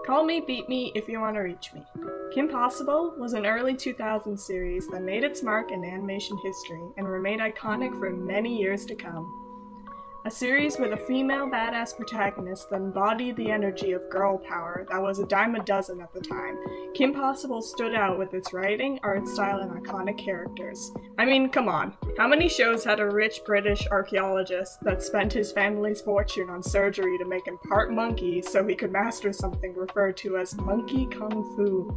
Call me, beat me if you want to reach me. Kim Possible was an early 2000s series that made its mark in animation history and remained iconic for many years to come. A series with a female badass protagonist that embodied the energy of girl power that was a dime a dozen at the time, Kim Possible stood out with its writing, art style, and iconic characters. I mean, come on. How many shows had a rich British archaeologist that spent his family's fortune on surgery to make him part monkey so he could master something referred to as monkey kung fu?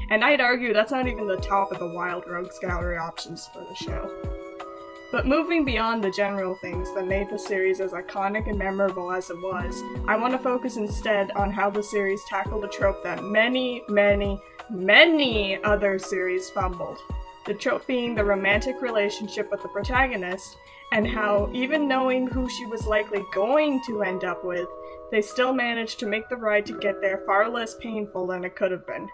And I'd argue that's not even the top of the Wild Rogues Gallery options for the show. But moving beyond the general things that made the series as iconic and memorable as it was, I want to focus instead on how the series tackled a trope that many other series fumbled. The trope being the romantic relationship with the protagonist, and how, even knowing who she was likely going to end up with, they still managed to make the ride to get there far less painful than it could have been.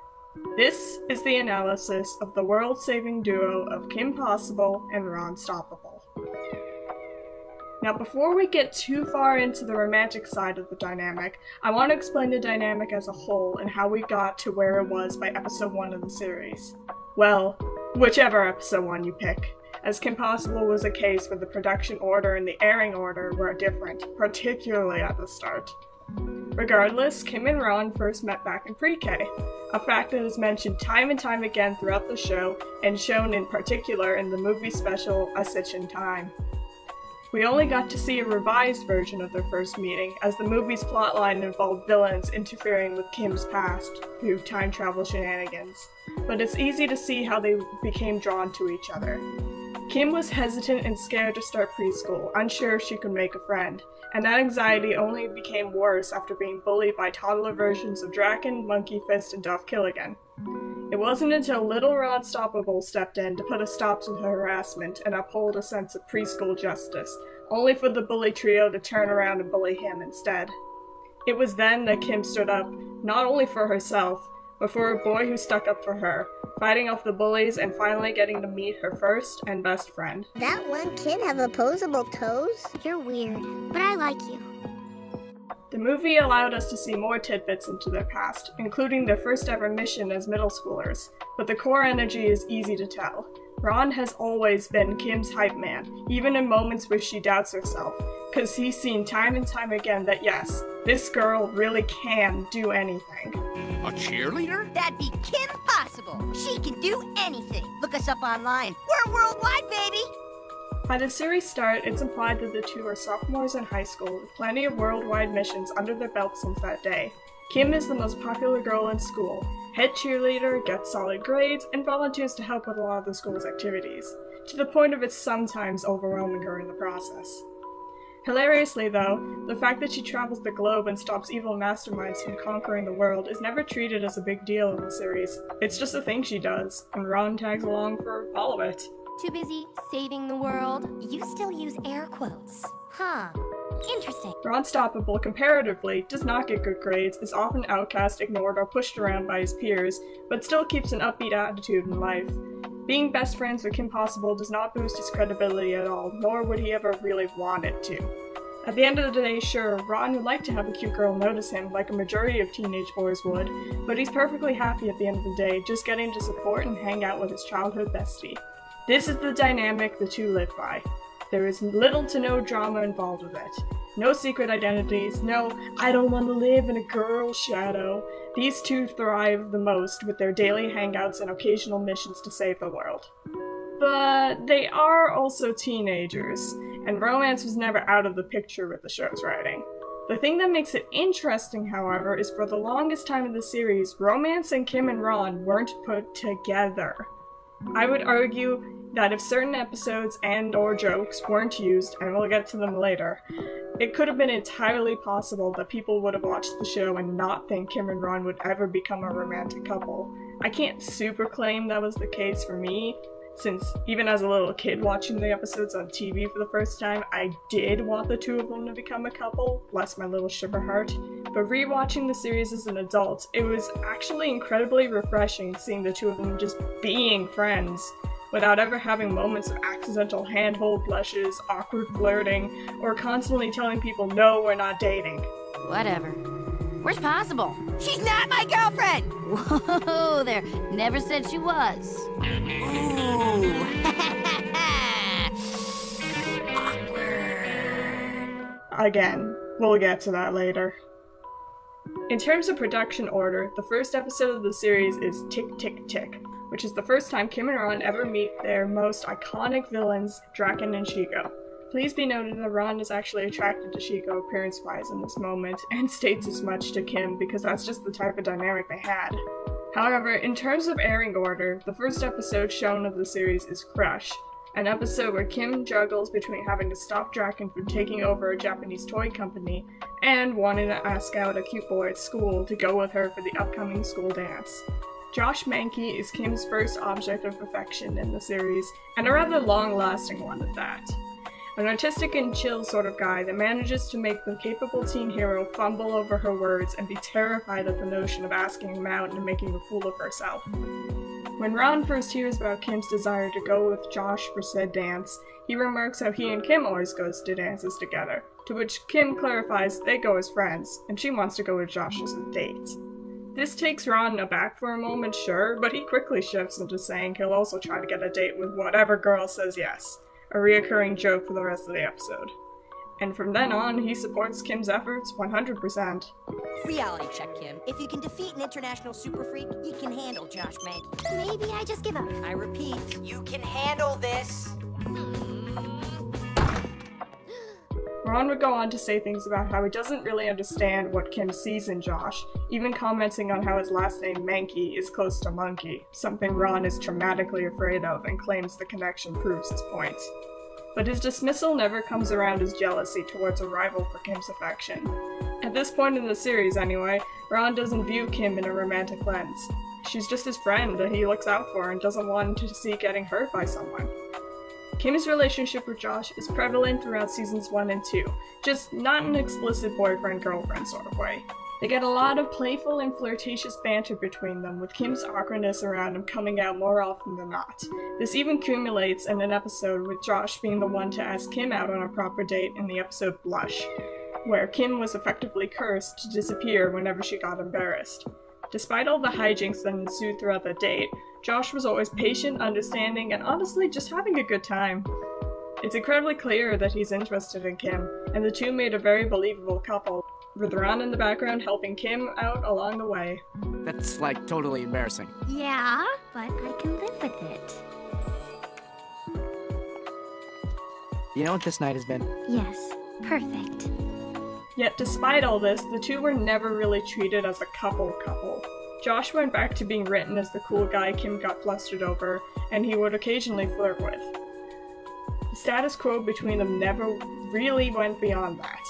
This is the analysis of the world-saving duo of Kim Possible and Ron Stoppable. Now, before we get too far into the romantic side of the dynamic, I want to explain the dynamic as a whole and how we got to where it was by episode 1 of the series. Well, whichever episode 1 you pick, as Kim Possible was a case where the production order and the airing order were different, particularly at the start. Regardless, Kim and Ron first met back in pre-K, a fact that is mentioned time and time again throughout the show, and shown in particular in the movie special A Stitch in Time. We only got to see a revised version of their first meeting, as the movie's plotline involved villains interfering with Kim's past through time travel shenanigans, but it's easy to see how they became drawn to each other. Kim was hesitant and scared to start preschool, unsure if she could make a friend, and that anxiety only became worse after being bullied by toddler versions of Draken, Monkey Fist, and Duff Killigan. It wasn't until little Ron Stoppable stepped in to put a stop to the harassment and uphold a sense of preschool justice, only for the bully trio to turn around and bully him instead. It was then that Kim stood up, not only for herself, but for a boy who stuck up for her, fighting off the bullies and finally getting to meet her first and best friend. That one kid have opposable toes? You're weird, but I like you. The movie allowed us to see more tidbits into their past, including their first ever mission as middle schoolers, but the core energy is easy to tell. Ron has always been Kim's hype man, even in moments where she doubts herself, because he's seen time and time again that yes, this girl really can do anything. A cheerleader? That'd be Kim Possible. She can do anything. Look us up online. We're worldwide, baby! By the series' start, it's implied that the two are sophomores in high school with plenty of worldwide missions under their belts since that day. Kim is the most popular girl in school, head cheerleader, gets solid grades, and volunteers to help with a lot of the school's activities, to the point of it sometimes overwhelming her in the process. Hilariously though, the fact that she travels the globe and stops evil masterminds from conquering the world is never treated as a big deal in the series. It's just a thing she does, and Ron tags along for all of it. Too busy saving the world? You still use air quotes. Huh. Interesting. Ron Stoppable, comparatively, does not get good grades, is often outcast, ignored, or pushed around by his peers, but still keeps an upbeat attitude in life. Being best friends with Kim Possible does not boost his credibility at all, nor would he ever really want it to. At the end of the day, sure, Ron would like to have a cute girl notice him like a majority of teenage boys would, but he's perfectly happy at the end of the day just getting to support and hang out with his childhood bestie. This is the dynamic the two live by. There is little to no drama involved with it. No secret identities, no I don't want to live in a girl's shadow. These two thrive the most with their daily hangouts and occasional missions to save the world. But they are also teenagers, and romance was never out of the picture with the show's writing. The thing that makes it interesting, however, is for the longest time in the series, romance and Kim and Ron weren't put together. I would argue that if certain episodes and/or jokes weren't used, and we'll get to them later, it could have been entirely possible that people would have watched the show and not think Kim and Ron would ever become a romantic couple. I can't super claim that was the case for me, since even as a little kid watching the episodes on TV for the first time, I did want the two of them to become a couple, bless my little sugar heart. But rewatching the series as an adult, it was actually incredibly refreshing seeing the two of them just being friends, without ever having moments of accidental handhold blushes, awkward flirting, or constantly telling people, no, we're not dating. Whatever. Where's Possible? She's not my girlfriend! Whoa there. Never said she was. Ooh. Again, we'll get to that later. In terms of production order, the first episode of the series is Tick Tick Tick, which is the first time Kim and Ron ever meet their most iconic villains, Draken and Shego. Please be noted that Ron is actually attracted to Shego appearance-wise in this moment, and states as much to Kim because that's just the type of dynamic they had. However, in terms of airing order, the first episode shown of the series is Crush, an episode where Kim juggles between having to stop Draken from taking over a Japanese toy company and wanting to ask out a cute boy at school to go with her for the upcoming school dance. Josh Mankey is Kim's first object of affection in the series, and a rather long-lasting one at that. An artistic and chill sort of guy that manages to make the capable teen hero fumble over her words and be terrified at the notion of asking him out and making a fool of herself. When Ron first hears about Kim's desire to go with Josh for said dance, he remarks how he and Kim always goes to dances together, to which Kim clarifies they go as friends, and she wants to go with Josh as a date. This takes Ron aback for a moment, sure, but he quickly shifts into saying he'll also try to get a date with whatever girl says yes, a reoccurring joke for the rest of the episode. And from then on, he supports Kim's efforts 100%. Reality check, Kim. If you can defeat an international super freak, you can handle Josh Mankey. Maybe I just give up. I repeat, you can handle this. Ron would go on to say things about how he doesn't really understand what Kim sees in Josh, even commenting on how his last name Mankey is close to monkey, something Ron is traumatically afraid of and claims the connection proves his point. But his dismissal never comes around as jealousy towards a rival for Kim's affection. At this point in the series anyway, Ron doesn't view Kim in a romantic lens. She's just his friend that he looks out for and doesn't want to see getting hurt by someone. Kim's relationship with Josh is prevalent throughout seasons 1 and 2, just not an explicit boyfriend-girlfriend sort of way. They get a lot of playful and flirtatious banter between them, with Kim's awkwardness around him coming out more often than not. This even accumulates in an episode with Josh being the one to ask Kim out on a proper date in the episode Blush, where Kim was effectively cursed to disappear whenever she got embarrassed. Despite all the hijinks that ensued throughout the date, Josh was always patient, understanding, and honestly just having a good time. It's incredibly clear that he's interested in Kim, and the two made a very believable couple, with Ron in the background helping Kim out along the way. That's, like, totally embarrassing. Yeah, but I can live with it. You know what this night has been? Yes, perfect. Yet despite all this, the two were never really treated as a couple. Josh went back to being written as the cool guy Kim got flustered over, and he would occasionally flirt with. The status quo between them never really went beyond that.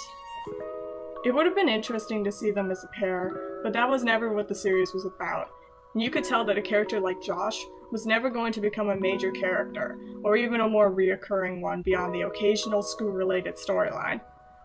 It would have been interesting to see them as a pair, but that was never what the series was about. And you could tell that a character like Josh was never going to become a major character, or even a more reoccurring one beyond the occasional school-related storyline.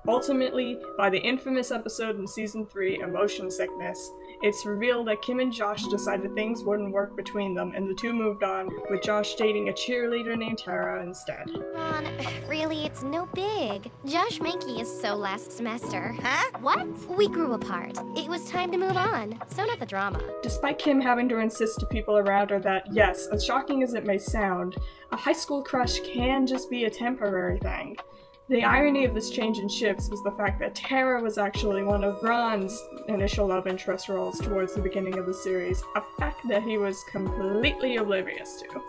Ultimately, by the infamous episode in Season 3, Emotion Sickness, it's revealed that Kim and Josh decided things wouldn't work between them, and the two moved on, with Josh dating a cheerleader named Tara instead. Ron, really, it's no big. Josh Mankey is so last semester. Huh? What? We grew apart. It was time to move on. So not the drama. Despite Kim having to insist to people around her that, yes, as shocking as it may sound, a high school crush can just be a temporary thing. The irony of this change in ships was the fact that Tara was actually one of Ron's initial love interest roles towards the beginning of the series, a fact that he was completely oblivious to.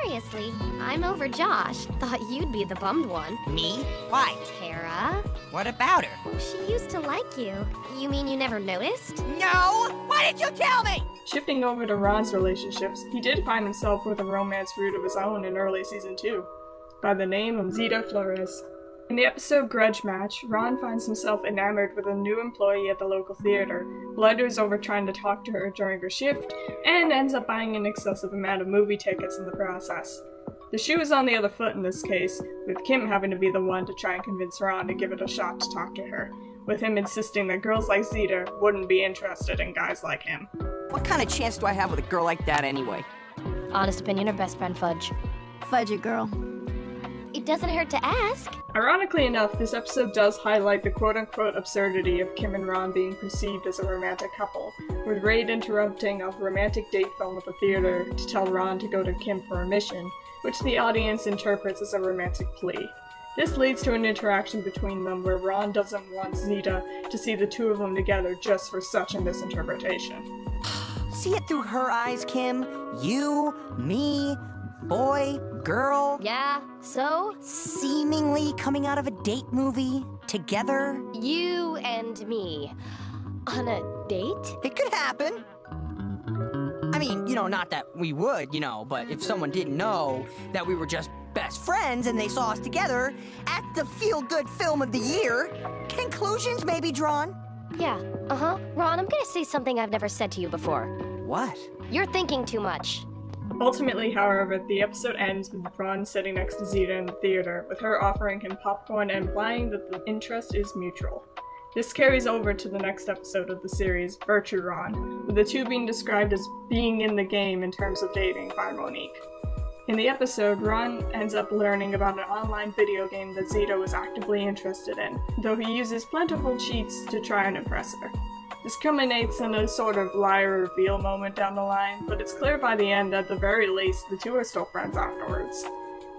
Seriously, I'm over Josh. Thought you'd be the bummed one. Me? Why? Tara? What about her? She used to like you. You mean you never noticed? No! Why did you tell me? Shifting over to Ron's relationships, he did find himself with a romance route of his own in early season 2, by the name of Zita Flores. In the episode Grudge Match, Ron finds himself enamored with a new employee at the local theater, blunders over trying to talk to her during her shift, and ends up buying an excessive amount of movie tickets in the process. The shoe is on the other foot in this case, with Kim having to be the one to try and convince Ron to give it a shot to talk to her, with him insisting that girls like Zita wouldn't be interested in guys like him. What kind of chance do I have with a girl like that anyway? Honest opinion or best friend fudge? Fudge it, girl. It doesn't hurt to ask. Ironically enough, this episode does highlight the quote-unquote absurdity of Kim and Ron being perceived as a romantic couple, with Raid interrupting a romantic date film at the theater to tell Ron to go to Kim for a mission, which the audience interprets as a romantic plea. This leads to an interaction between them where Ron doesn't want Zeta to see the two of them together just for such a misinterpretation. See it through her eyes, Kim. You, me, boy, girl. Yeah, so? Seemingly coming out of a date movie together. You and me. On a date? It could happen. I mean, not that we would, but if someone didn't know that we were just best friends and they saw us together at the feel-good film of the year, conclusions may be drawn. Yeah, Ron, I'm gonna say something I've never said to you before. What? You're thinking too much. Ultimately, however, the episode ends with Ron sitting next to Zeta in the theater, with her offering him popcorn and implying that the interest is mutual. This carries over to the next episode of the series, Virtue Ron, with the two being described as being in the game in terms of dating by Monique. In the episode, Ron ends up learning about an online video game that Zeta was actively interested in, though he uses plentiful cheats to try and impress her. This culminates in a sort of liar reveal moment down the line, but it's clear by the end that at the very least, the two are still friends afterwards.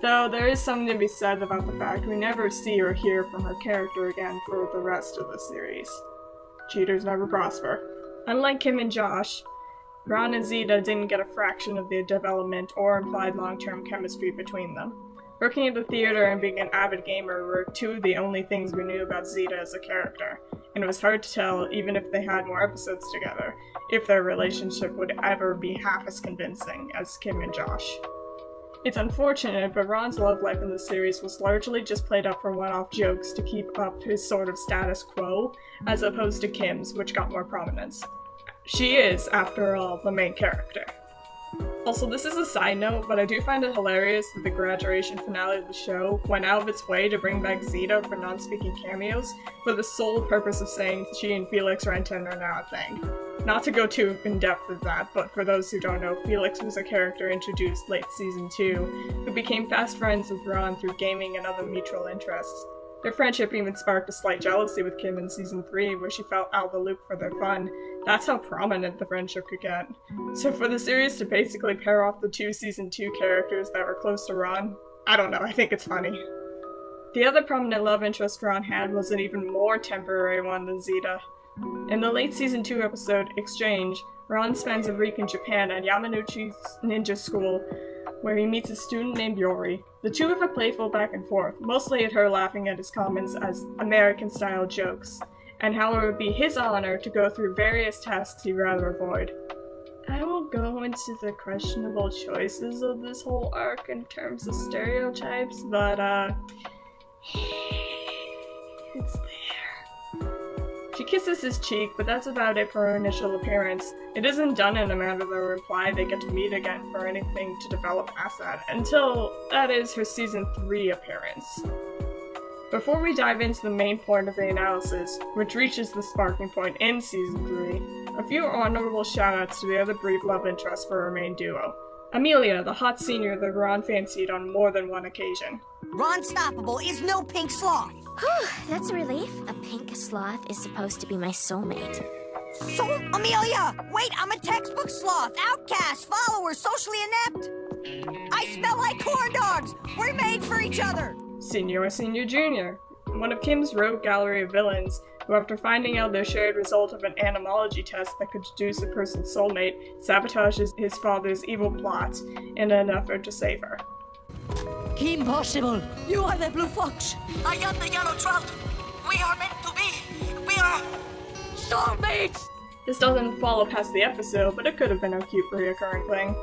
Though there is something to be said about the fact we never see or hear from her character again for the rest of the series. Cheaters never prosper. Unlike Kim and Josh, Ron and Zeta didn't get a fraction of the development or implied long-term chemistry between them. Working at the theater and being an avid gamer were two of the only things we knew about Zeta as a character, and it was hard to tell, even if they had more episodes together, if their relationship would ever be half as convincing as Kim and Josh. It's unfortunate, but Ron's love life in the series was largely just played up for one-off jokes to keep up his sort of status quo, as opposed to Kim's, which got more prominence. She is, after all, the main character. Also, this is a side note, but I do find it hilarious that the graduation finale of the show went out of its way to bring back Zeta for non-speaking cameos, for the sole purpose of saying she and Felix Renton are now a thing. Not to go too in-depth with that, but for those who don't know, Felix was a character introduced late season 2, who became fast friends with Ron through gaming and other mutual interests. Their friendship even sparked a slight jealousy with Kim in season 3, where she felt out of the loop for their fun. That's how prominent the friendship could get. So for the series to basically pair off the two season 2 characters that were close to Ron, I don't know, I think it's funny. The other prominent love interest Ron had was an even more temporary one than Zeta. In the late season 2 episode, Exchange, Ron spends a week in Japan at Yamanouchi's ninja school, where he meets a student named Yori. The two have a playful back and forth, mostly at her laughing at his comments as American-style jokes, and how it would be his honor to go through various tasks he'd rather avoid. I won't go into the questionable choices of this whole arc in terms of stereotypes, but it's there. She kisses his cheek, but that's about it for her initial appearance. It isn't done in a manner that would imply they get to meet again for anything to develop past that, until, that is, her season 3 appearance. Before we dive into the main point of the analysis, which reaches the sparking point in season 3, a few honorable shoutouts to the other brief love interests for our main duo. Amelia, the hot senior that Ron fancied on more than one occasion. Ron Stoppable is no pink sloth. That's a relief. A pink sloth is supposed to be my soulmate. So, Amelia! Wait, I'm a textbook sloth, outcast, follower, socially inept. I smell like corn dogs. We're made for each other. Senior, Junior, one of Kim's rogue gallery of villains, who after finding out their shared result of an animology test that could deduce a person's soulmate, sabotages his father's evil plot in an effort to save her. Impossible! You are the blue fox! I am the yellow trout! We are meant to be! We are soulmates! This doesn't follow past the episode, but it could have been a cute reoccurring thing.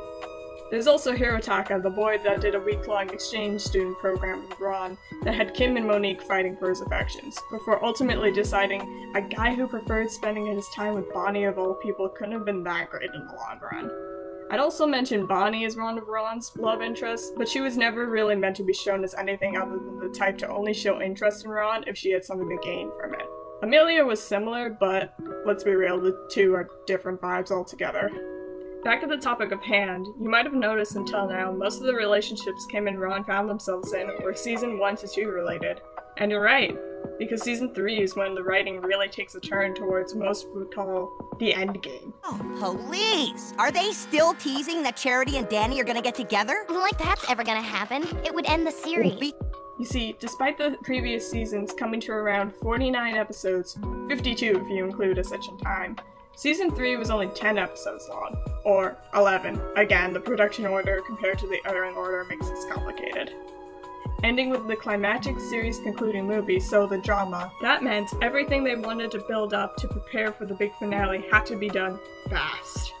There's also Hirotaka, the boy that did a week-long exchange student program with Ron that had Kim and Monique fighting for his affections, before ultimately deciding a guy who preferred spending his time with Bonnie of all people couldn't have been that great in the long run. I'd also mention Bonnie as one of Ron's love interests, but she was never really meant to be shown as anything other than the type to only show interest in Ron if she had something to gain from it. Amelia was similar, but let's be real, the two are different vibes altogether. Back to the topic of hand, you might have noticed until now, most of the relationships Kim and Ron found themselves in were season 1 to 2 related. And you're right, because season 3 is when the writing really takes a turn towards most would call the end game. Oh, police! Are they still teasing that Charity and Danny are gonna get together? Like that's ever gonna happen. It would end the series. You see, despite the previous seasons coming to around 49 episodes, 52 if you include Ascension Time, Season 3 was only 10 episodes long, or 11. Again, the production order compared to the airing order makes this complicated. Ending with the climactic series concluding movie, so the drama, that meant everything they wanted to build up to prepare for the big finale had to be done fast.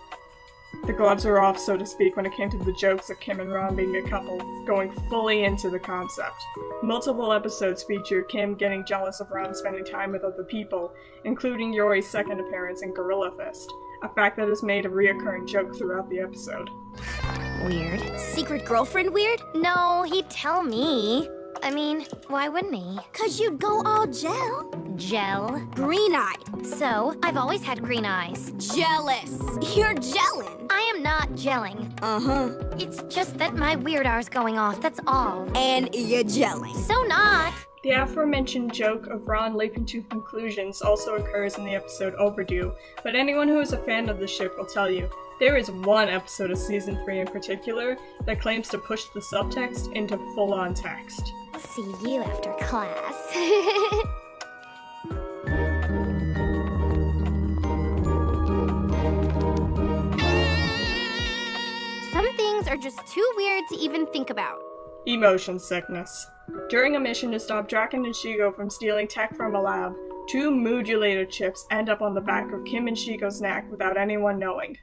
The gloves were off, so to speak, when it came to the jokes of Kim and Ron being a couple, going fully into the concept. Multiple episodes feature Kim getting jealous of Ron spending time with other people, including Yori's second appearance in Gorilla Fist, a fact that is made a reoccurring joke throughout the episode. Weird. Secret girlfriend weird? No, he'd tell me. I mean, why wouldn't he? 'Cause you'd go all gel. Gel? Green-eyed. So, I've always had green eyes. Jealous. You're gelling. I am not gelling. Uh-huh. It's just that my weird R's going off, that's all. And you're gelling. So not. The aforementioned joke of Ron leaping to conclusions also occurs in the episode Overdue, but anyone who is a fan of the ship will tell you, there is one episode of Season 3 in particular that claims to push the subtext into full-on text. I'll see you after class. Some things are just too weird to even think about. Emotion sickness. During a mission to stop Draken and Shigo from stealing tech from a lab, 2 modulator chips end up on the back of Kim and Shigo's neck without anyone knowing.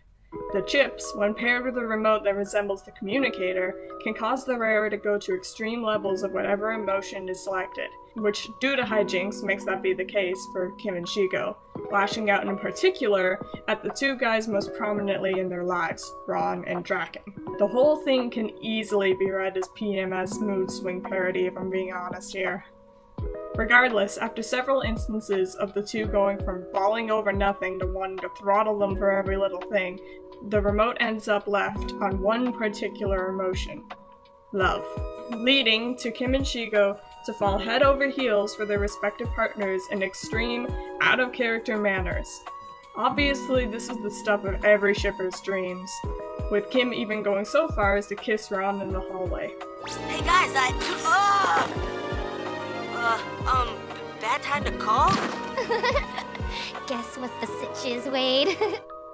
The chips, when paired with a remote that resembles the communicator, can cause the wearer to go to extreme levels of whatever emotion is selected, which, due to hijinks, makes that be the case for Kim and Shigo, lashing out in particular at the 2 guys most prominently in their lives, Ron and Draken. The whole thing can easily be read as PMS mood swing parody, if I'm being honest here. Regardless, after several instances of the 2 going from bawling over nothing to wanting to throttle them for every little thing, the remote ends up left on one particular emotion: love, leading to Kim and Shigo to fall head over heels for their respective partners in extreme, out-of-character manners. Obviously, this is the stuff of every shipper's dreams, with Kim even going so far as to kiss Ron in the hallway. Hey guys, bad time to call? Guess what the sitch is, Wade?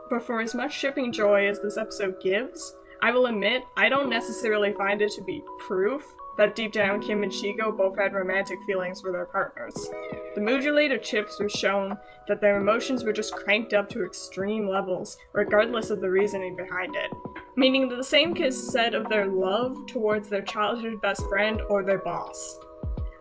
But for as much shipping joy as this episode gives, I will admit I don't necessarily find it to be proof that deep down Kim and Shigo both had romantic feelings for their partners. The modulator chips were shown that their emotions were just cranked up to extreme levels, regardless of the reasoning behind it. Meaning that the same is said of their love towards their childhood best friend or their boss.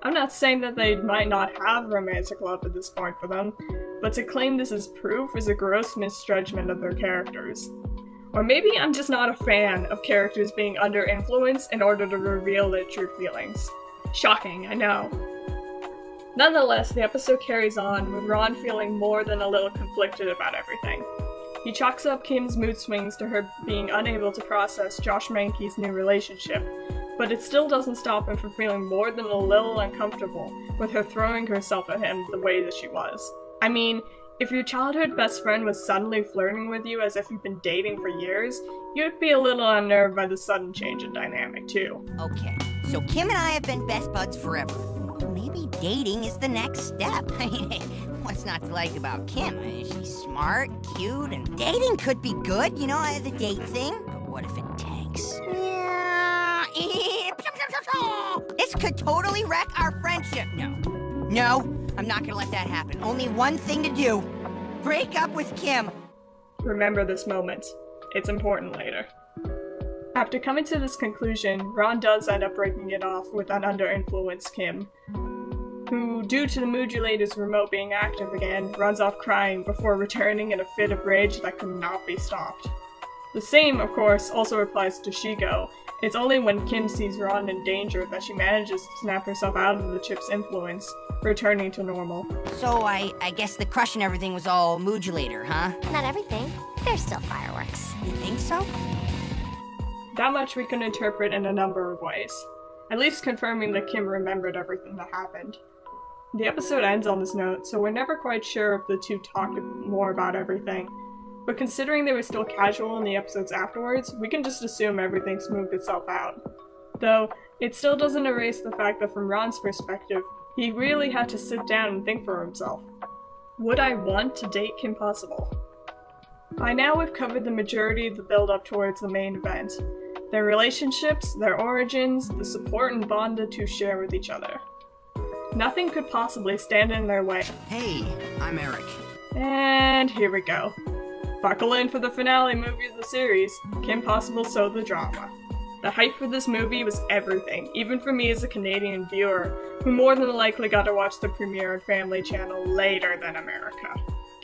I'm not saying that they might not have romantic love at this point for them, but to claim this as proof is a gross misjudgment of their characters. Or maybe I'm just not a fan of characters being under influence in order to reveal their true feelings. Shocking, I know. Nonetheless, the episode carries on, with Ron feeling more than a little conflicted about everything. He chalks up Kim's mood swings to her being unable to process Josh Mankey's new relationship, but it still doesn't stop him from feeling more than a little uncomfortable with her throwing herself at him the way that she was. I mean, if your childhood best friend was suddenly flirting with you as if you've been dating for years, you'd be a little unnerved by the sudden change in dynamic too. Okay, so Kim and I have been best buds forever. Maybe dating is the next step. What's not to like about Kim? She's smart, cute, and dating could be good, you know, the date thing. But what if it tanks? This could totally wreck our friendship. No, I'm not gonna let that happen. Only one thing to do. Break up with Kim. Remember this moment. It's important later. After coming to this conclusion, Ron does end up breaking it off with an under-influence Kim, who, due to the modulator's remote being active again, runs off crying before returning in a fit of rage that could not be stopped. The same, of course, also applies to Shigo. It's only when Kim sees Ron in danger that she manages to snap herself out of the chip's influence, returning to normal. So I guess the crush and everything was all modulator, huh? Not everything. There's still fireworks. You think so? That much we can interpret in a number of ways, at least confirming that Kim remembered everything that happened. The episode ends on this note, so we're never quite sure if the two talked more about everything. But considering they were still casual in the episodes afterwards, we can just assume everything smoothed itself out. Though, it still doesn't erase the fact that from Ron's perspective, he really had to sit down and think for himself. Would I want to date Kim Possible? By now we've covered the majority of the build-up towards the main event. Their relationships, their origins, the support and bond the two share with each other. Nothing could possibly stand in their way. Hey, I'm Eric. And here we go. Buckle in for the finale movie of the series, Kim Possible So the Drama. The hype for this movie was everything, even for me as a Canadian viewer, who more than likely got to watch the premiere on Family Channel later than America.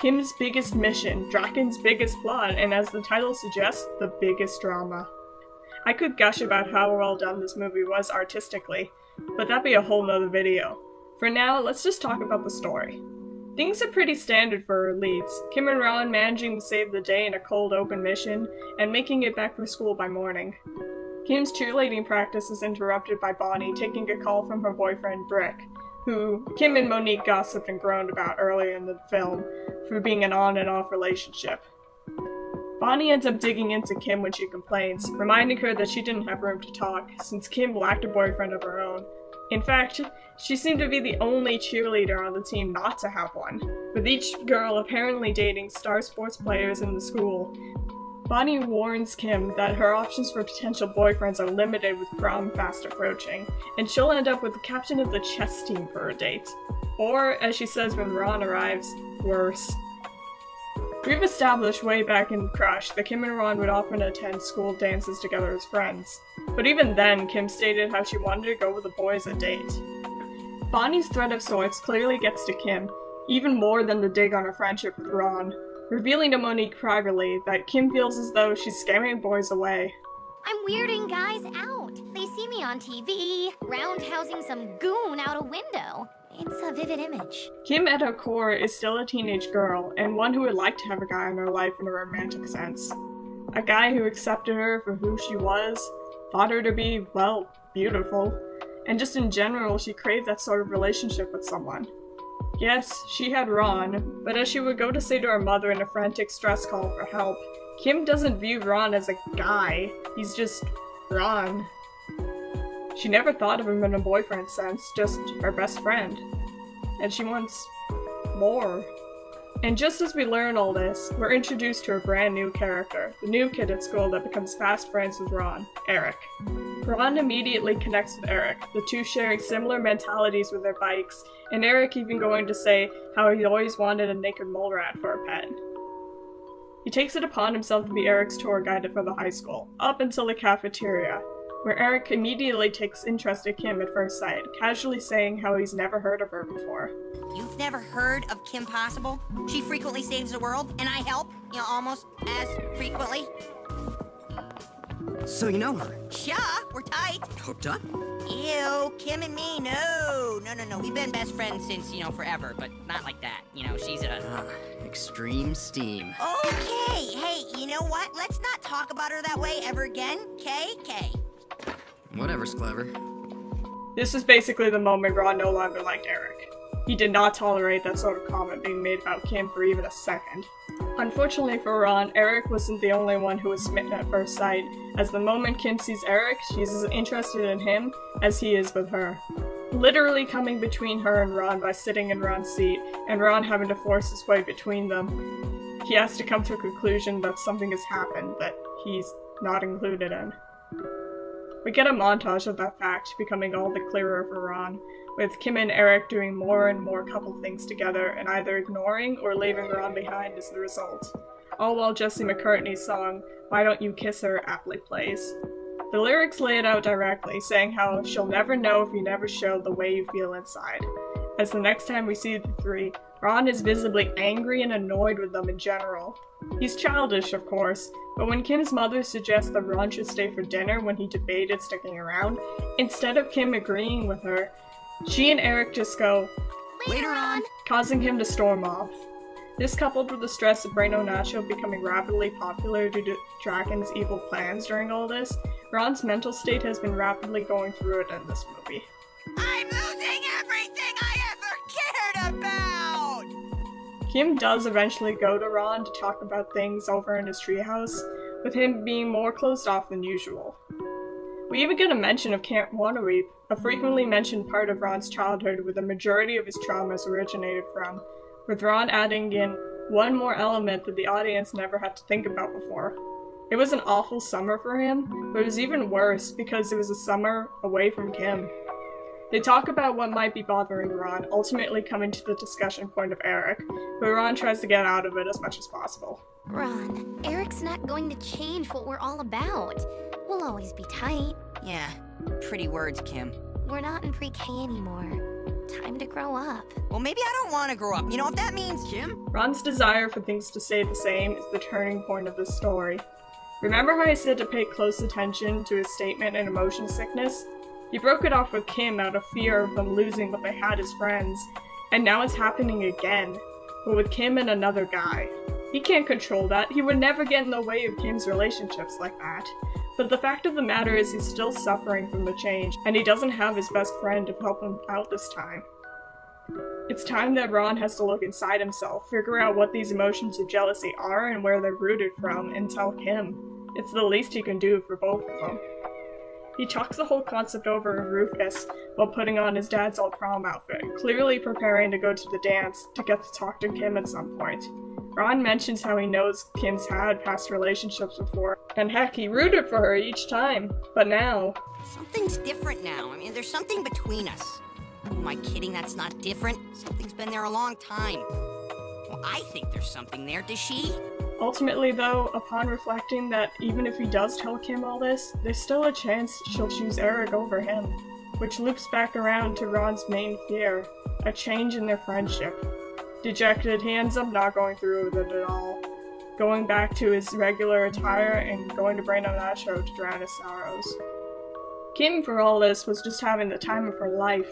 Kim's biggest mission, Draken's biggest plot, and as the title suggests, the biggest drama. I could gush about how well done this movie was artistically, but that'd be a whole nother video. For now, let's just talk about the story. Things are pretty standard for our leads, Kim and Ron managing to save the day in a cold open mission, and making it back for school by morning. Kim's cheerleading practice is interrupted by Bonnie taking a call from her boyfriend Brick, who Kim and Monique gossiped and groaned about earlier in the film for being an on and off relationship. Bonnie ends up digging into Kim when she complains, reminding her that she didn't have room to talk, since Kim lacked a boyfriend of her own. In fact, she seemed to be the only cheerleader on the team not to have one, with each girl apparently dating star sports players in the school. Bonnie warns Kim that her options for potential boyfriends are limited with prom fast approaching, and she'll end up with the captain of the chess team for a date. Or, as she says when Ron arrives, worse. We've established way back in Crush that Kim and Ron would often attend school dances together as friends. But even then, Kim stated how she wanted to go with the boys a date. Bonnie's threat of sorts clearly gets to Kim, even more than the dig on her friendship with Ron, revealing to Monique privately that Kim feels as though she's scaring boys away. I'm weirding guys out. They see me on TV, roundhousing some goon out a window. It's a vivid image. Kim at her core is still a teenage girl, and one who would like to have a guy in her life in a romantic sense. A guy who accepted her for who she was, thought her to be, well, beautiful, and just in general she craved that sort of relationship with someone. Yes, she had Ron, but as she would go to say to her mother in a frantic stress call for help, Kim doesn't view Ron as a guy, he's just Ron. She never thought of him in a boyfriend sense, just her best friend. And she wants more. And just as we learn all this, we're introduced to a brand new character, the new kid at school that becomes fast friends with Ron, Eric. Ron immediately connects with Eric, the two sharing similar mentalities with their bikes, and Eric even going to say how he always wanted a naked mole rat for a pet. He takes it upon himself to be Eric's tour guide for the high school, up until the cafeteria, where Eric immediately takes interest in Kim at first sight, casually saying how he's never heard of her before. You've never heard of Kim Possible? She frequently saves the world, and I help, almost as frequently. So you know her? Yeah, we're tight. Hooked up? Ew, Kim and me, no. No. We've been best friends since, forever, but not like that. She's a... Extreme steam. Okay, hey, you know what? Let's not talk about her that way ever again, K. Whatever's clever. This was basically the moment Ron no longer liked Eric. He did not tolerate that sort of comment being made about Kim for even a second. Unfortunately for Ron, Eric wasn't the only one who was smitten at first sight, as the moment Kim sees Eric, she's as interested in him as he is with her. Literally coming between her and Ron by sitting in Ron's seat, and Ron having to force his way between them. He has to come to a conclusion that something has happened that he's not included in. We get a montage of that fact becoming all the clearer for Ron, with Kim and Eric doing more and more couple things together and either ignoring or leaving Ron behind as the result. All while Jesse McCartney's song, Why Don't You Kiss Her, aptly plays. The lyrics lay it out directly, saying how she'll never know if you never show the way you feel inside. As the next time we see the three, Ron is visibly angry and annoyed with them in general. He's childish, of course, but when Kim's mother suggests that Ron should stay for dinner when he debated sticking around, instead of Kim agreeing with her, she and Eric just go, Later on. causing him to storm off. This, coupled with the stress of Braino Nacho becoming rapidly popular due to Draken's evil plans during all this, Ron's mental state has been rapidly going through it in this movie. I'm losing everything I ever cared about! Kim does eventually go to Ron to talk about things over in his treehouse, with him being more closed off than usual. We even get a mention of Camp Wannareep, a frequently mentioned part of Ron's childhood where the majority of his traumas originated from, with Ron adding in one more element that the audience never had to think about before. It was an awful summer for him, but it was even worse because it was a summer away from Kim. They talk about what might be bothering Ron, ultimately coming to the discussion point of Eric, but Ron tries to get out of it as much as possible. Ron, Eric's not going to change what we're all about. We'll always be tight. Yeah, pretty words, Kim. We're not in pre-K anymore. Time to grow up. Well, maybe I don't want to grow up. You know, if that means... Kim? Ron's desire for things to stay the same is the turning point of this story. Remember how I said to pay close attention to his statement in emotion sickness? He broke it off with Kim out of fear of them losing what they had as friends, and now it's happening again, but with Kim and another guy. He can't control that. He would never get in the way of Kim's relationships like that. But the fact of the matter is he's still suffering from the change, and he doesn't have his best friend to help him out this time. It's time that Ron has to look inside himself, figure out what these emotions of jealousy are and where they're rooted from, and tell Kim. It's the least he can do for both of them. He talks the whole concept over with Rufus while putting on his dad's old prom outfit, clearly preparing to go to the dance to get to talk to Kim at some point. Ron mentions how he knows Kim's had past relationships before, and heck, he rooted for her each time, but now... Something's different now. I mean, there's something between us. Oh, am I kidding? That's not different. Something's been there a long time. Well, I think there's something there. Does she? Ultimately, though, upon reflecting that even if he does tell Kim all this, there's still a chance she'll choose Eric over him, which loops back around to Ron's main fear, a change in their friendship. Dejected, he ends up not going through with it at all, going back to his regular attire and going to Braino Nacho to drown his sorrows. Kim, for all this, was just having the time of her life,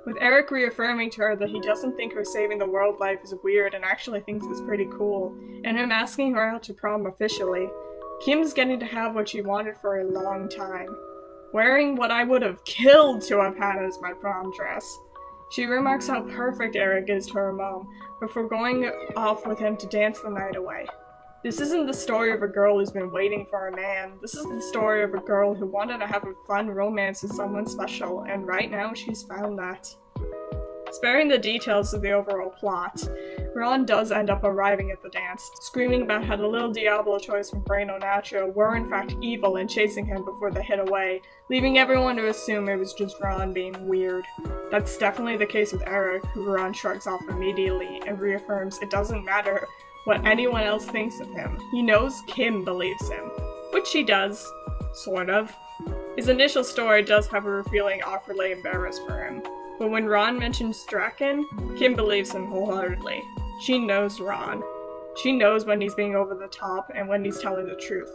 with Eric reaffirming to her that he doesn't think her saving the world life is weird and actually thinks it's pretty cool, and him asking her out to prom officially. Kim's getting to have what she wanted for a long time, wearing what I would have killed to have had as my prom dress. She remarks how perfect Eric is to her mom, before going off with him to dance the night away. This isn't the story of a girl who's been waiting for a man. This is the story of a girl who wanted to have a fun romance with someone special, and right now she's found that. Sparing the details of the overall plot, Ron does end up arriving at the dance, screaming about how the little Diablo toys from Braino Nacho were in fact evil and chasing him before they hid away, leaving everyone to assume it was just Ron being weird. That's definitely the case with Eric, who Ron shrugs off immediately and reaffirms it doesn't matter what anyone else thinks of him. He knows Kim believes him, which she does, sort of. His initial story does have her feeling awkwardly embarrassed for him, but when Ron mentions Draken, Kim believes him wholeheartedly. She knows Ron. She knows when he's being over the top and when he's telling the truth.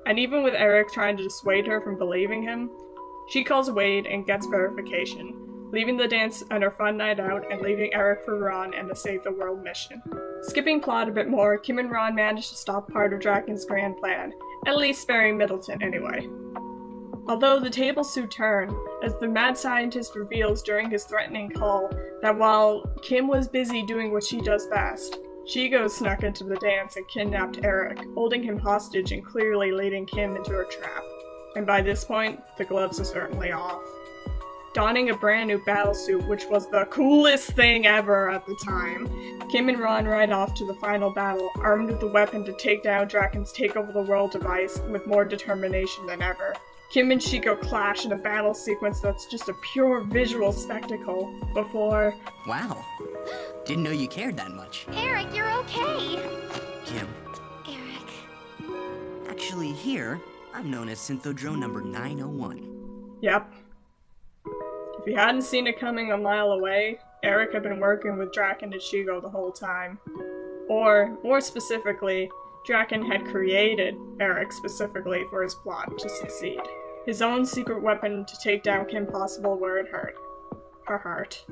And even with Eric trying to dissuade her from believing him, she calls Wade and gets verification, leaving the dance and her fun night out and leaving Eric for Ron and a save the world mission. Skipping plot a bit more, Kim and Ron manage to stop part of Draken's grand plan, at least sparing Middleton anyway. Although the tables soon turn, as the mad scientist reveals during his threatening call that while Kim was busy doing what she does best, Shigo snuck into the dance and kidnapped Eric, holding him hostage and clearly leading Kim into her trap. And by this point, the gloves are certainly off. Donning a brand new battlesuit, which was the coolest thing ever at the time, Kim and Ron ride off to the final battle, armed with the weapon to take down Draken's take-over-the-world device with more determination than ever. Kim and Shigo clash in a battle sequence that's just a pure visual spectacle before... Wow. Didn't know you cared that much. Eric, you're okay. Kim. Eric. Actually, here, I'm known as Synthodrone number 901. Yep. If you hadn't seen it coming a mile away, Eric had been working with Draken and Shigo the whole time. Or, more specifically, Draken had created Eric specifically for his plot to succeed. His own secret weapon to take down Kim Possible where it hurt. Her heart.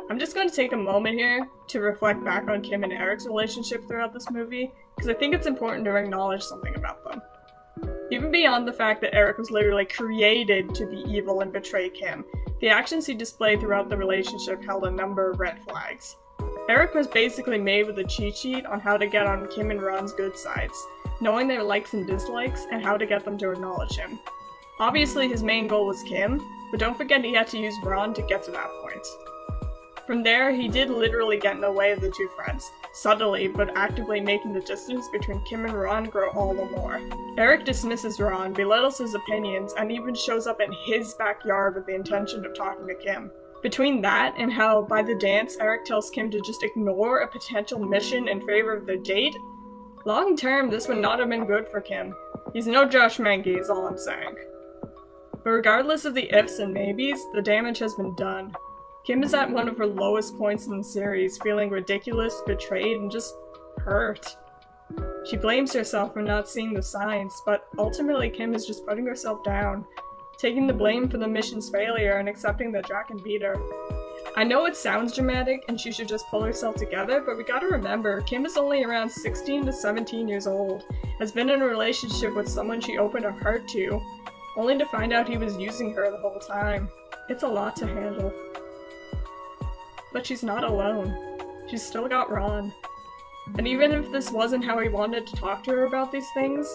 I'm just going to take a moment here to reflect back on Kim and Eric's relationship throughout this movie, because I think it's important to acknowledge something about them. Even beyond the fact that Eric was literally created to be evil and betray Kim, the actions he displayed throughout the relationship held a number of red flags. Eric was basically made with a cheat sheet on how to get on Kim and Ron's good sides, knowing their likes and dislikes, and how to get them to acknowledge him. Obviously his main goal was Kim, but don't forget he had to use Ron to get to that point. From there, he did literally get in the way of the two friends, subtly but actively making the distance between Kim and Ron grow all the more. Eric dismisses Ron, belittles his opinions, and even shows up in his backyard with the intention of talking to Kim. Between that and how, by the dance, Eric tells Kim to just ignore a potential mission in favor of their date, long term this would not have been good for Kim. He's no Josh Mankey is all I'm saying. But regardless of the ifs and maybes, the damage has been done. Kim is at one of her lowest points in the series, feeling ridiculous, betrayed, and just hurt. She blames herself for not seeing the signs, but ultimately Kim is just putting herself down, taking the blame for the mission's failure and accepting that Draken beat her. I know it sounds dramatic and she should just pull herself together, but we gotta remember, Kim is only around 16 to 17 years old, has been in a relationship with someone she opened her heart to, only to find out he was using her the whole time. It's a lot to handle. But she's not alone. She's still got Ron. And even if this wasn't how he wanted to talk to her about these things,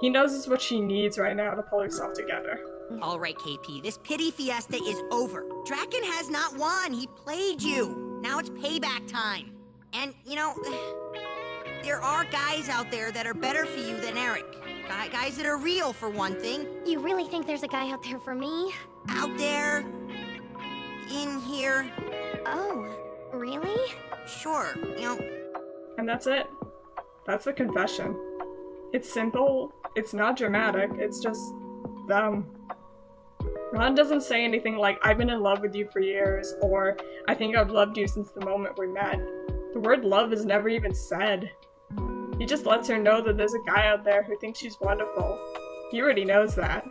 he knows it's what she needs right now to pull herself together. Alright, KP, this pity fiesta is over. Draken has not won. He played you. Now it's payback time. And, you know, there are guys out there that are better for you than Eric. Guys that are real, for one thing. You really think there's a guy out there for me? Out there. In here. Oh, really? Sure, you know. And that's it. That's the confession. It's simple, it's not dramatic, it's just them. Ron doesn't say anything like, I've been in love with you for years, or I think I've loved you since the moment we met. The word love is never even said. He just lets her know that there's a guy out there who thinks she's wonderful. He already knows that.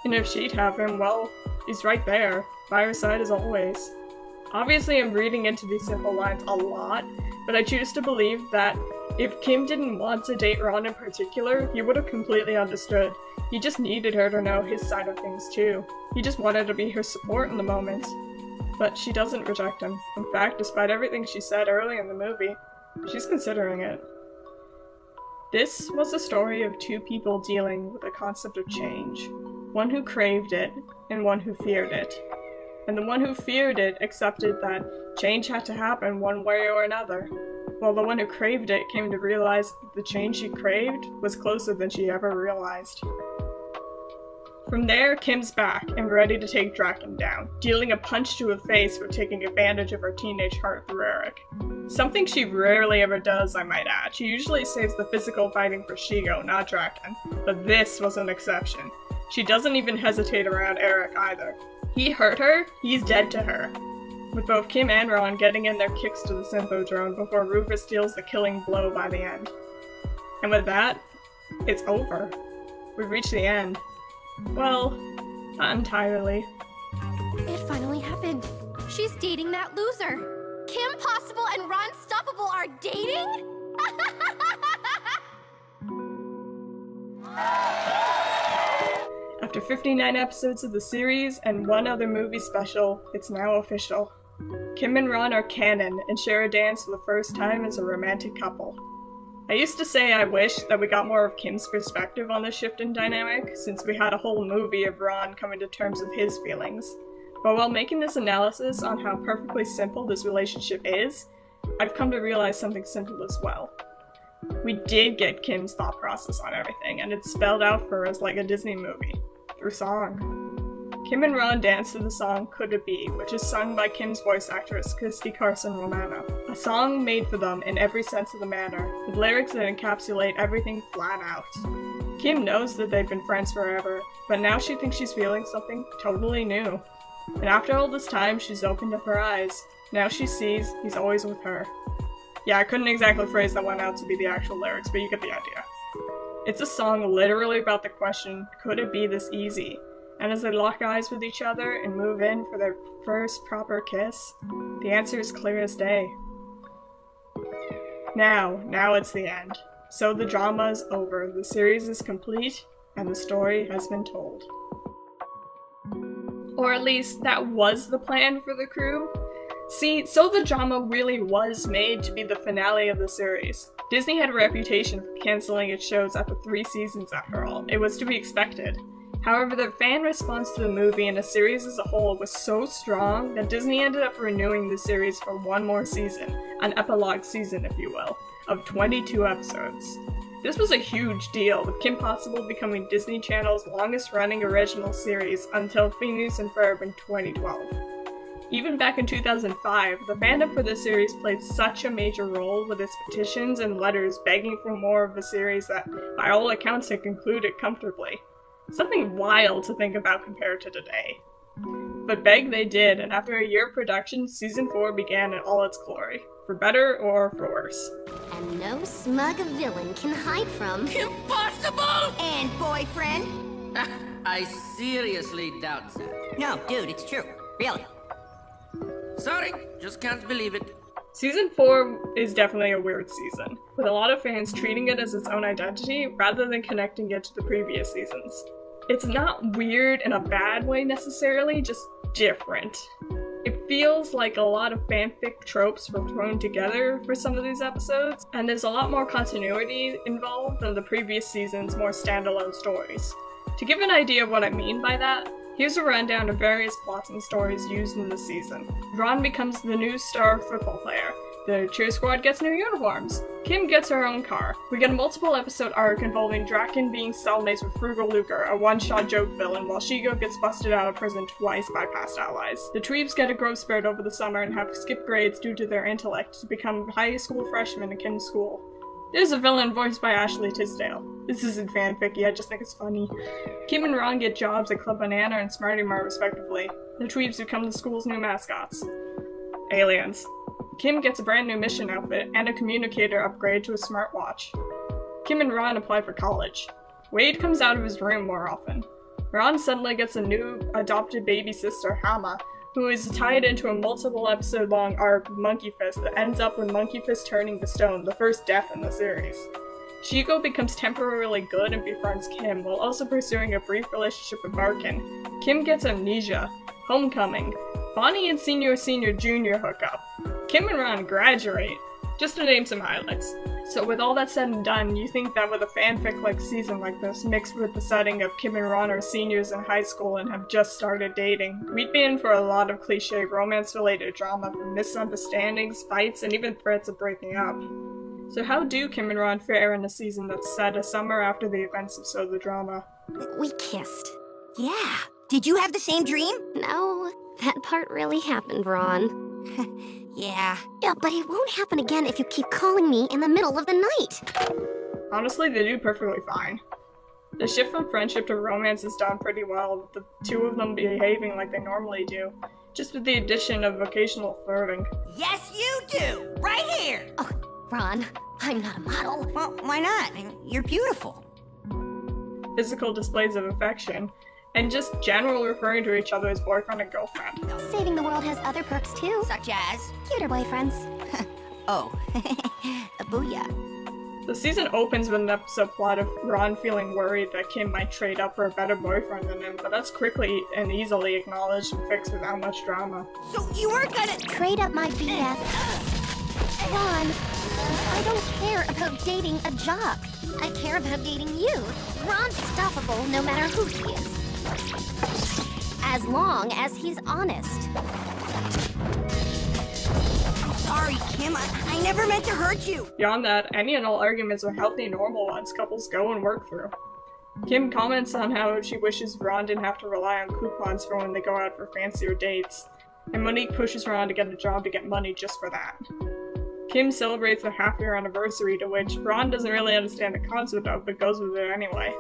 And if she'd have him, well, he's right there, by her side as always. Obviously I'm reading into these simple lines a lot, but I choose to believe that if Kim didn't want to date Ron in particular, he would have completely understood. He just needed her to know his side of things too. He just wanted to be her support in the moment. But she doesn't reject him. In fact, despite everything she said early in the movie, she's considering it. This was a story of two people dealing with the concept of change. One who craved it, and one who feared it. And the one who feared it accepted that change had to happen one way or another, while the one who craved it came to realize that the change she craved was closer than she ever realized. From there, Kim's back and ready to take Draken down, dealing a punch to the face for taking advantage of her teenage heart through Eric. Something she rarely ever does, I might add. She usually saves the physical fighting for Shigo, not Draken, but this was an exception. She doesn't even hesitate around Eric either. He hurt her, he's dead to her. With both Kim and Ron getting in their kicks to the Synthodrome before Rufus deals the killing blow by the end. And with that, it's over. We've reached the end. Well, not entirely. It finally happened. She's dating that loser. Kim Possible and Ron Stoppable are dating? After 59 episodes of the series and one other movie special, it's now official. Kim and Ron are canon and share a dance for the first time as a romantic couple. I used to say I wish that we got more of Kim's perspective on the shift in dynamic, since we had a whole movie of Ron coming to terms with his feelings. But while making this analysis on how perfectly simple this relationship is, I've come to realize something simple as well. We did get Kim's thought process on everything, and it's spelled out for us like a Disney movie, through song. Kim and Ron dance to the song Could It Be, which is sung by Kim's voice actress, Christy Carson Romano. A song made for them in every sense of the manner, with lyrics that encapsulate everything flat out. Kim knows that they've been friends forever, but now she thinks she's feeling something totally new. And after all this time, she's opened up her eyes, Now she sees he's always with her. Yeah, I couldn't exactly phrase that one out to be the actual lyrics, but you get the idea. It's a song literally about the question, could it be this easy? And as they lock eyes with each other and move in for their first proper kiss, the answer is clear as day. Now it's the end. So the drama is over, the series is complete, and the story has been told. Or at least, that was the plan for the crew. See, So the Drama really was made to be the finale of the series. Disney had a reputation for canceling its shows after 3 seasons after all. It was to be expected. However, the fan response to the movie and the series as a whole was so strong that Disney ended up renewing the series for one more season, an epilogue season if you will, of 22 episodes. This was a huge deal, with Kim Possible becoming Disney Channel's longest running original series until Phineas and Ferb in 2012. Even back in 2005, the fandom for this series played such a major role with its petitions and letters begging for more of a series that, by all accounts, had concluded comfortably. Something wild to think about compared to today. But beg they did, and after a year of production, Season 4 began in all its glory. For better or for worse. And no smug villain can hide from... Impossible! And boyfriend? I seriously doubt that. No, dude, it's true. Really. Sorry, just can't believe it. Season 4 is definitely a weird season, with a lot of fans treating it as its own identity rather than connecting it to the previous seasons. It's not weird in a bad way necessarily, just different. It feels like a lot of fanfic tropes were thrown together for some of these episodes, and there's a lot more continuity involved than the previous season's more standalone stories. To give an idea of what I mean by that, here's a rundown of various plots and stories used in the season. Ron becomes the new star football player. The cheer squad gets new uniforms. Kim gets her own car. We get a multiple episode arc involving Draken being cellmates with Frugal Lucre, a one-shot joke villain, while Shigo gets busted out of prison twice by past allies. The Tweebs get a growth spurt over the summer and have skipped grades due to their intellect to become high school freshmen in Kim's school. There's a villain voiced by Ashley Tisdale. This isn't fanficky, I just think it's funny. Kim and Ron get jobs at Club Banana and Smarty Mart respectively. The Tweebs become the school's new mascots. Aliens. Kim gets a brand new mission outfit and a communicator upgrade to a smartwatch. Kim and Ron apply for college. Wade comes out of his room more often. Ron suddenly gets a new adopted baby sister, Hama, who is tied into a multiple episode long arc with Monkey Fist that ends up with Monkey Fist turning to stone, the first death in the series. Shigo becomes temporarily good and befriends Kim, while also pursuing a brief relationship with Barkin. Kim gets amnesia, homecoming, Bonnie and Senior Junior hook up. Kim and Ron graduate, just to name some highlights. So with all that said and done, you think that with a fanfic-like season like this, mixed with the setting of Kim and Ron are seniors in high school and have just started dating, we'd be in for a lot of cliche romance-related drama from misunderstandings, fights, and even threats of breaking up. So how do Kim and Ron fare in a season that's set a summer after the events of So the Drama? We kissed. Yeah. Did you have the same dream? No, that part really happened, Ron. Yeah. Yeah, but it won't happen again if you keep calling me in the middle of the night. Honestly, they do perfectly fine. The shift from friendship to romance is done pretty well, with the two of them behaving like they normally do, just with the addition of occasional flirting. Yes, you do! Right here! Oh, Ron, I'm not a model. Well, why not? You're beautiful. Physical displays of affection, and just general referring to each other as boyfriend and girlfriend. Saving the world has other perks too. Such as? Cuter boyfriends. Oh. A booyah. The season opens with an episode plot of Ron feeling worried that Kim might trade up for a better boyfriend than him, but that's quickly and easily acknowledged and fixed without much drama. So you weren't gonna... Trade up my BF. Ron, I don't care about dating a jock. I care about dating you. Ron's stoppable no matter who he is. As long as he's honest. I'm sorry, Kim. I never meant to hurt you. Beyond that, any and all arguments are healthy, normal ones couples go and work through. Kim comments on how she wishes Ron didn't have to rely on coupons for when they go out for fancier dates, and Monique pushes Ron to get a job to get money just for that. Kim celebrates their half-year anniversary, to which Ron doesn't really understand the concept of, but goes with it anyway.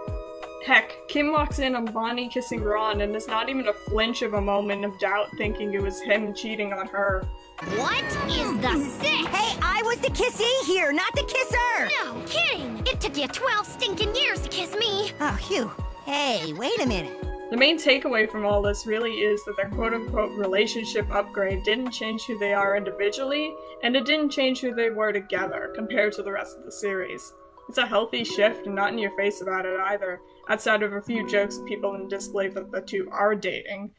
Heck, Kim walks in on Bonnie kissing Ron, and there's not even a flinch of a moment of doubt thinking it was him cheating on her. What is the sick? Hey, I was the kissee here, not the kisser! No kidding! It took you 12 stinking years to kiss me! Oh, phew. Hey, wait a minute. The main takeaway from all this really is that their quote-unquote relationship upgrade didn't change who they are individually, and it didn't change who they were together compared to the rest of the series. It's a healthy shift and not in your face about it either, outside of a few jokes of people in disbelief that the two are dating.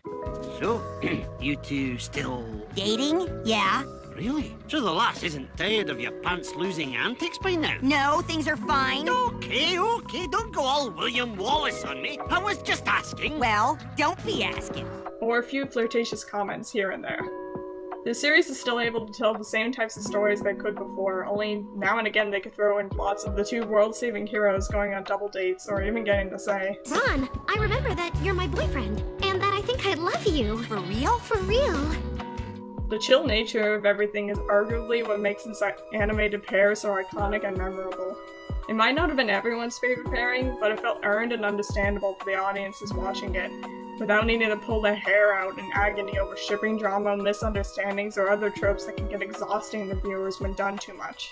So, you two still... Dating? Yeah. Really? So the lass isn't tired of your pants-losing antics by now? No, things are fine. Okay, don't go all William Wallace on me. I was just asking. Well, don't be asking. Or a few flirtatious comments here and there. The series is still able to tell the same types of stories they could before, only now and again they could throw in plots of the two world-saving heroes going on double dates, or even getting to say, Ron, I remember that you're my boyfriend, and that I think I love you. For real? For real. The chill nature of everything is arguably what makes this animated pair so iconic and memorable. It might not have been everyone's favorite pairing, but it felt earned and understandable for the audiences watching it, without needing to pull their hair out in agony over shipping drama, misunderstandings, or other tropes that can get exhausting to viewers when done too much.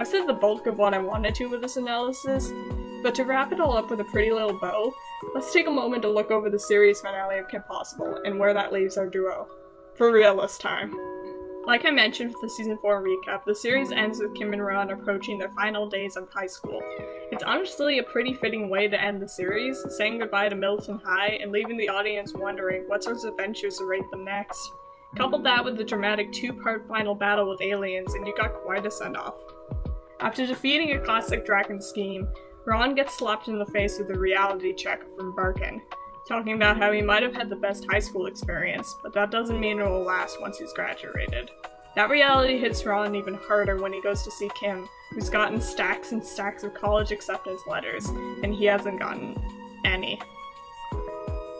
I've said the bulk of what I wanted to with this analysis, but to wrap it all up with a pretty little bow, let's take a moment to look over the series finale of Kim Possible, and where that leaves our duo. For real this time. Like I mentioned for the Season 4 recap, the series ends with Kim and Ron approaching their final days of high school. It's honestly a pretty fitting way to end the series, saying goodbye to Milton High and leaving the audience wondering what sorts of adventures await them next. Couple that with the dramatic two-part final battle with aliens and you got quite a send-off. After defeating a classic dragon scheme, Ron gets slapped in the face with a reality check from Birkin, talking about how he might have had the best high school experience, but that doesn't mean it will last once he's graduated. That reality hits Ron even harder when he goes to see Kim, who's gotten stacks and stacks of college acceptance letters, and he hasn't gotten any.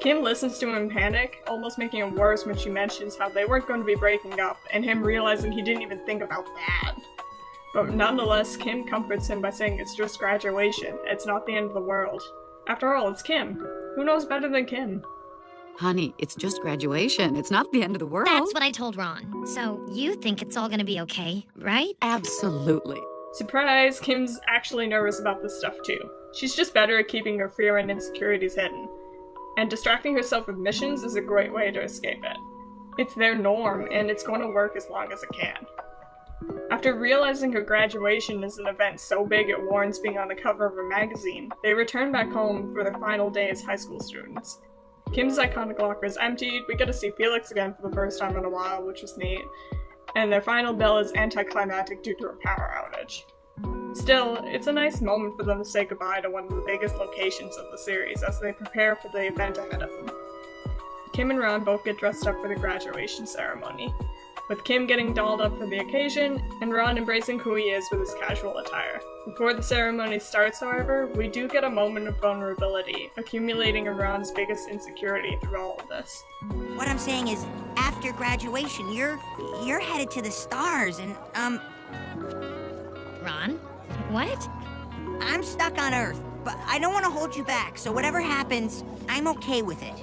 Kim listens to him in panic, almost making it worse when she mentions how they weren't going to be breaking up, and him realizing he didn't even think about that. But nonetheless, Kim comforts him by saying it's just graduation, it's not the end of the world. After all, it's Kim. Who knows better than Kim? Honey, it's just graduation. It's not the end of the world. That's what I told Ron. So you think it's all gonna be okay, right? Absolutely. Surprise, Kim's actually nervous about this stuff too. She's just better at keeping her fear and insecurities hidden. And distracting herself with missions is a great way to escape it. It's their norm, and it's going to work as long as it can. After realizing her graduation is an event so big it warrants being on the cover of a magazine, they return back home for their final day as high school students. Kim's iconic locker is emptied, we get to see Felix again for the first time in a while, which was neat, and their final bell is anticlimactic due to a power outage. Still, it's a nice moment for them to say goodbye to one of the biggest locations of the series as they prepare for the event ahead of them. Kim and Ron both get dressed up for the graduation ceremony, with Kim getting dolled up for the occasion, and Ron embracing who he is with his casual attire. Before the ceremony starts, however, we do get a moment of vulnerability, accumulating in Ron's biggest insecurity through all of this. What I'm saying is, after graduation, you're headed to the stars, and, Ron? What? I'm stuck on Earth, but I don't want to hold you back, so whatever happens, I'm okay with it.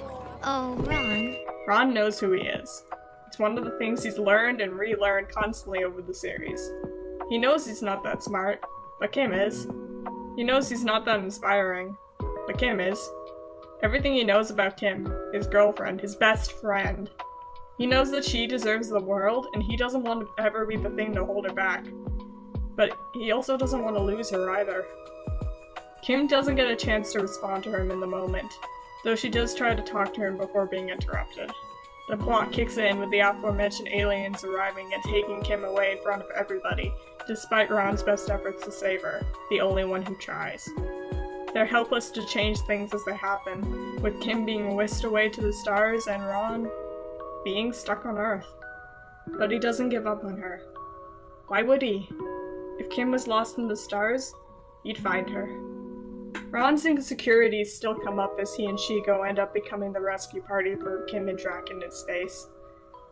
Oh, Ron. Ron knows who he is. It's one of the things he's learned and relearned constantly over the series. He knows he's not that smart, but Kim is. He knows he's not that inspiring, but Kim is. Everything he knows about Kim, his girlfriend, his best friend. He knows that she deserves the world, and he doesn't want to ever be the thing to hold her back. But he also doesn't want to lose her either. Kim doesn't get a chance to respond to him in the moment, though she does try to talk to him before being interrupted. The plot kicks in with the aforementioned aliens arriving and taking Kim away in front of everybody, despite Ron's best efforts to save her, the only one who tries. They're helpless to change things as they happen, with Kim being whisked away to the stars and Ron being stuck on Earth. But he doesn't give up on her. Why would he? If Kim was lost in the stars, he'd find her. Ron's insecurities still come up as he and Shigo end up becoming the rescue party for Kim and Draken in space.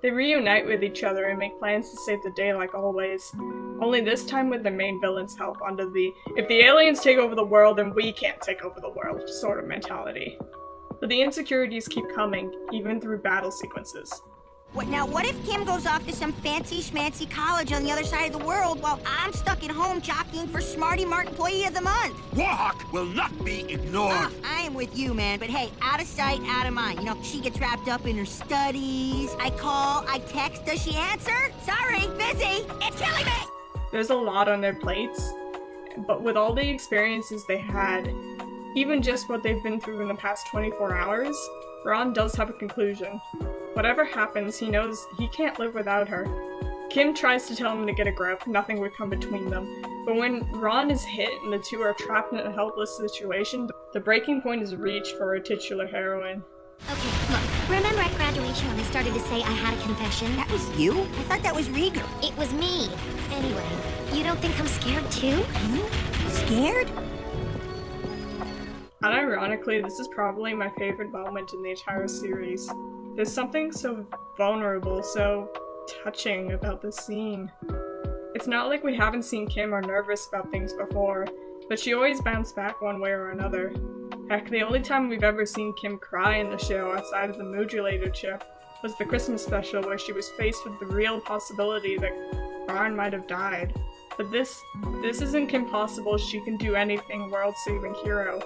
They reunite with each other and make plans to save the day like always, only this time with the main villain's help under the "if the aliens take over the world, then we can't take over the world" sort of mentality. But the insecurities keep coming, even through battle sequences. What if Kim goes off to some fancy schmancy college on the other side of the world while I'm stuck at home jockeying for Smarty Mart Employee of the Month? Warhawk will not be ignored. Oh, I am with you, man, but hey, out of sight, out of mind. You know, she gets wrapped up in her studies. I call, I text, does she answer? Sorry, busy. It's killing me! There's a lot on their plates, but with all the experiences they had, even just what they've been through in the past 24 hours, Ron does have a conclusion. Whatever happens, he knows he can't live without her. Kim tries to tell him to get a grip, nothing would come between them. But when Ron is hit and the two are trapped in a helpless situation, the breaking point is reached for a titular heroine. Okay, look, remember at graduation when I started to say I had a confession? That was you? I thought that was Rieger. It was me. Anyway, you don't think I'm scared too? Scared? Unironically, this is probably my favorite moment in the entire series. There's something so vulnerable, so touching about this scene. It's not like we haven't seen Kim or nervous about things before, but she always bounced back one way or another. Heck, the only time we've ever seen Kim cry in the show outside of the modulator chip was the Christmas special where she was faced with the real possibility that Ron might have died. But this isn't Kim Possible, she can do anything world-saving hero.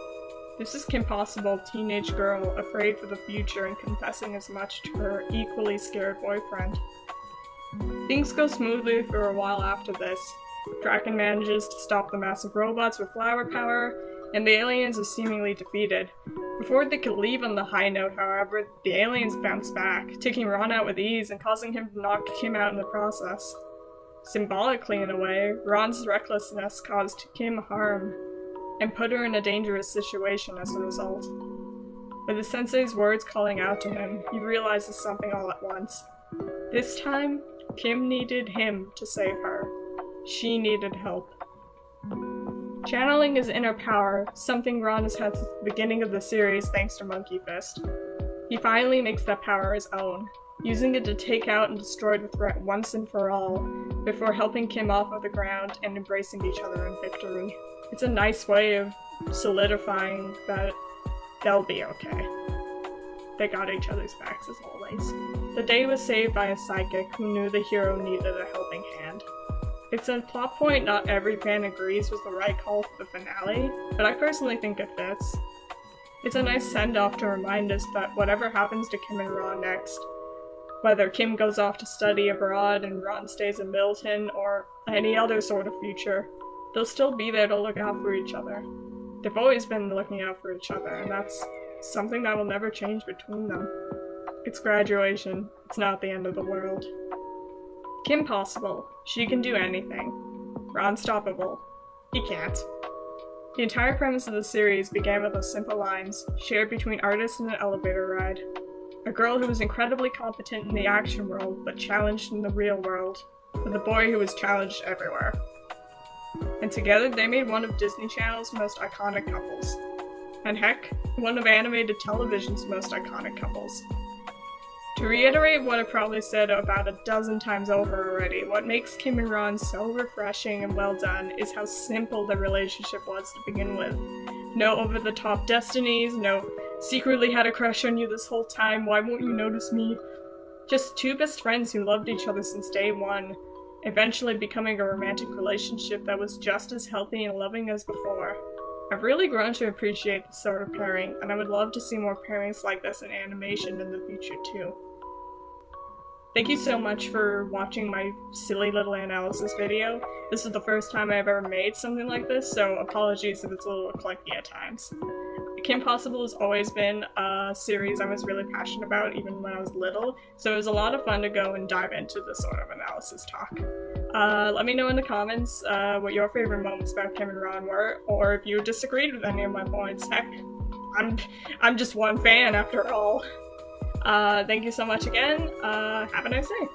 This is Kim Possible, teenage girl, afraid for the future and confessing as much to her equally scared boyfriend. Things go smoothly for a while after this. Draken manages to stop the massive robots with flower power, and the aliens are seemingly defeated. Before they could leave on the high note, however, the aliens bounce back, taking Ron out with ease and causing him to knock Kim out in the process. Symbolically, in a way, Ron's recklessness caused Kim harm, and put her in a dangerous situation as a result. With the sensei's words calling out to him, he realizes something all at once. This time, Kim needed him to save her. She needed help. Channeling his inner power, something Ron has had since the beginning of the series thanks to Monkey Fist. He finally makes that power his own, using it to take out and destroy the threat once and for all, before helping Kim off of the ground and embracing each other in victory. It's a nice way of solidifying that they'll be okay. They got each other's backs as always. The day was saved by a psychic who knew the hero needed a helping hand. It's a plot point not every fan agrees was the right call for the finale, but I personally think it fits. It's a nice send-off to remind us that whatever happens to Kim and Ron next, whether Kim goes off to study abroad and Ron stays in Milton, or any other sort of future, they'll still be there to look out for each other. They've always been looking out for each other, and that's something that will never change between them. It's graduation. It's not the end of the world. Kim Possible. She can do anything. Ron Stoppable. He can't. The entire premise of the series began with those simple lines, shared between artists in an elevator ride. A girl who was incredibly competent in the action world, but challenged in the real world, with a boy who was challenged everywhere. And together they made one of Disney Channel's most iconic couples. And heck, one of animated television's most iconic couples. To reiterate what I probably said about a dozen times over already, what makes Kim and Ron so refreshing and well done is how simple the relationship was to begin with. No over-the-top destinies, no secretly had a crush on you this whole time, why won't you notice me? Just two best friends who loved each other since day one, eventually becoming a romantic relationship that was just as healthy and loving as before. I've really grown to appreciate this sort of pairing, and I would love to see more pairings like this in animation in the future too. Thank you so much for watching my silly little analysis video. This is the first time I've ever made something like this, so apologies if it's a little clunky at times. Kim Possible has always been a series I was really passionate about even when I was little, so it was a lot of fun to go and dive into this sort of analysis talk. Let me know in the comments what your favorite moments about Kim and Ron were, or if you disagreed with any of my points. Heck, I'm just one fan after all. Thank you so much again. Have a nice day.